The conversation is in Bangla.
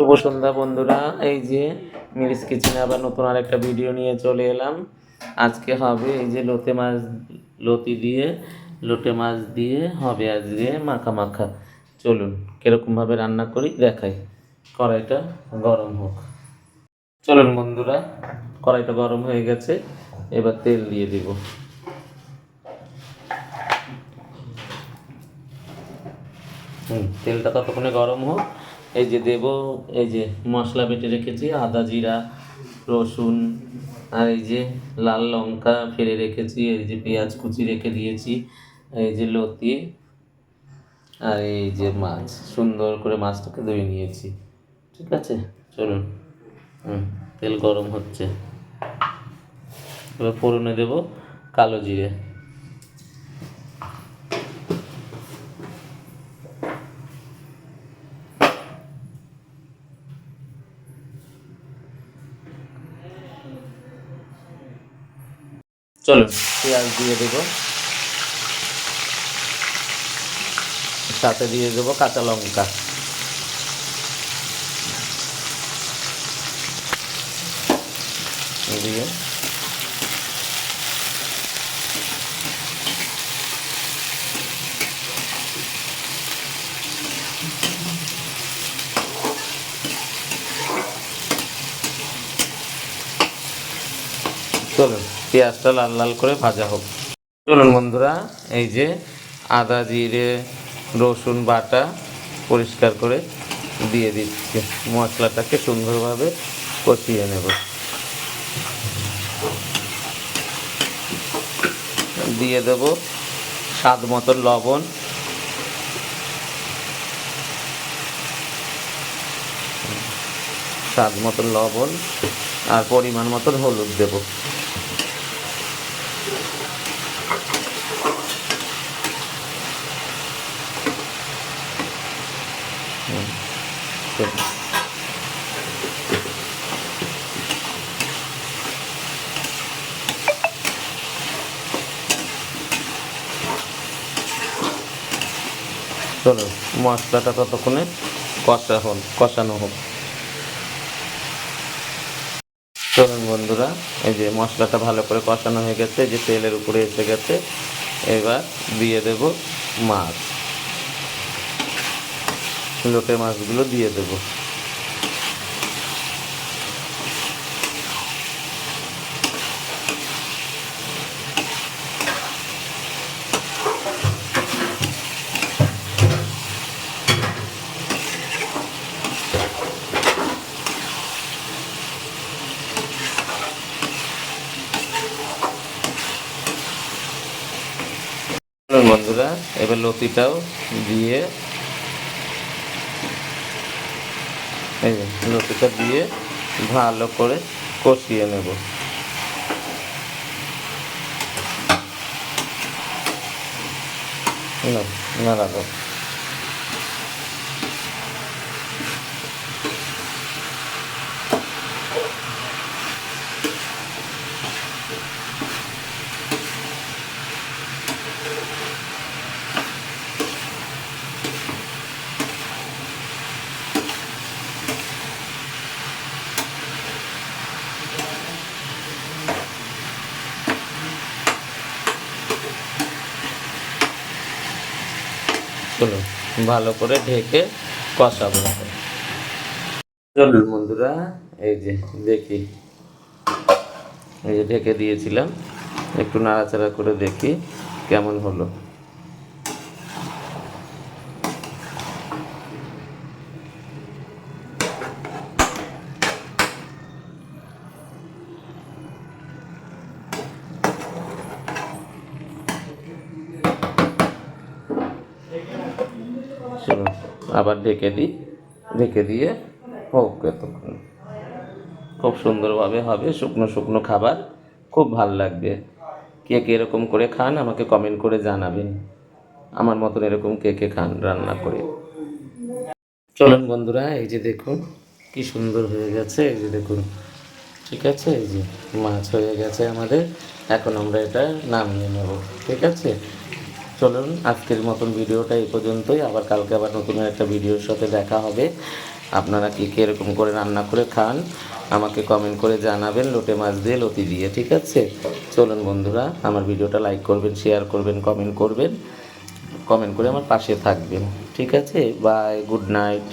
শুভ সন্ধ্যা বন্ধুরা। এই যে মিরিস কিচেনে আবার নতুন আরেকটা ভিডিও নিয়ে চলে এলাম। আজকে হবে এই যে লোটে মাছ দিয়ে হবে আজকে মাখা মাখা। চলুন কীরকমভাবে রান্না করি দেখাই। কড়াইটা গরম হোক। চলুন বন্ধুরা, কড়াইটা গরম হয়ে গেছে, এবার তেল দিয়ে দিব। তেলটা ততক্ষণে গরম হোক। এই যে দেব, এই যে মশলা বেটে রেখেছি, আদা জিরা রসুন, আর এই যে লাল লঙ্কা ফেলে রেখেছি, এই যে পেঁয়াজ কুচি রেখে দিয়েছি, এই যে লতি, আর এই যে মাছ, সুন্দর করে মাছটাকে ধুয়ে নিয়েছি। ঠিক আছে, চলুন। তেল গরম হচ্ছে, এবার ফোড়নে দেব কালো জিরে, চলুন পেঁয়াজ দিয়ে দেবো, সাথে দিয়ে দেবো কাঁচা লঙ্কা, দিয়ে চলুন পেঁয়াজটা লাল লাল করে ভাজা হোক। চলুন বন্ধুরা, এই যে আদা জিরে রসুন বাটা পরিষ্কার করে দিয়ে দিচ্ছি, মশলাটাকে সুন্দরভাবে কষিয়ে নেব। দিয়ে দেব স্বাদ মতো লবণ, আর পরিমাণ মতন হলুদ দেব। চলো মশলাটা ততক্ষণে কষানো হোক। চলুন বন্ধুরা, এই যে মশলাটা ভালো করে কষানো হয়ে গেছে, যে তেলের উপরে এসে গেছে, এবার দিয়ে দেব মাছ, লোটে মাছগুলো দিয়ে দেব। বন্ধুরা, এবার লতিটাও দিয়ে, এই লতিটা দিয়ে ভালো করে কষিয়ে নেব। নাড়াবো। চলুন ভালো করে ঢেকে কষাবো। চলুন বন্ধুরা, এই যে দেখি, এই যে ঢেকে দিয়েছিলাম, একটু নাড়াচাড়া করে দেখি কেমন হলো। চলুন আবার ঢেকে দিয়ে হোক এতক্ষণ। খুব সুন্দরভাবে হবে, শুকনো শুকনো খাবার, খুব ভাল লাগবে। কে কে এরকম করে খান আমাকে কমেন্ট করে জানাবেন, আমার মতন এরকম কে কে খান রান্না করে। চলুন বন্ধুরা, এই যে দেখুন কি সুন্দর হয়ে গেছে, এই যে দেখুন। ঠিক আছে, এই যে মাছ হয়ে গেছে আমাদের, এখন আমরা এটা নামিয়ে নেব। ঠিক আছে, চলুন আজকের মতন ভিডিওটা এই পর্যন্তই। আবার কালকে আবার নতুন একটা ভিডিওর সাথে দেখা হবে। আপনারা কি কীরকম করে রান্না করে খান আমাকে কমেন্ট করে জানাবেন, লোটে মাছ দিয়ে লতি দিয়ে। ঠিক আছে, চলুন বন্ধুরা, আমার ভিডিওটা লাইক করবেন, শেয়ার করবেন, কমেন্ট করে আমার পাশে থাকবেন। ঠিক আছে, বাই, গুড নাইট।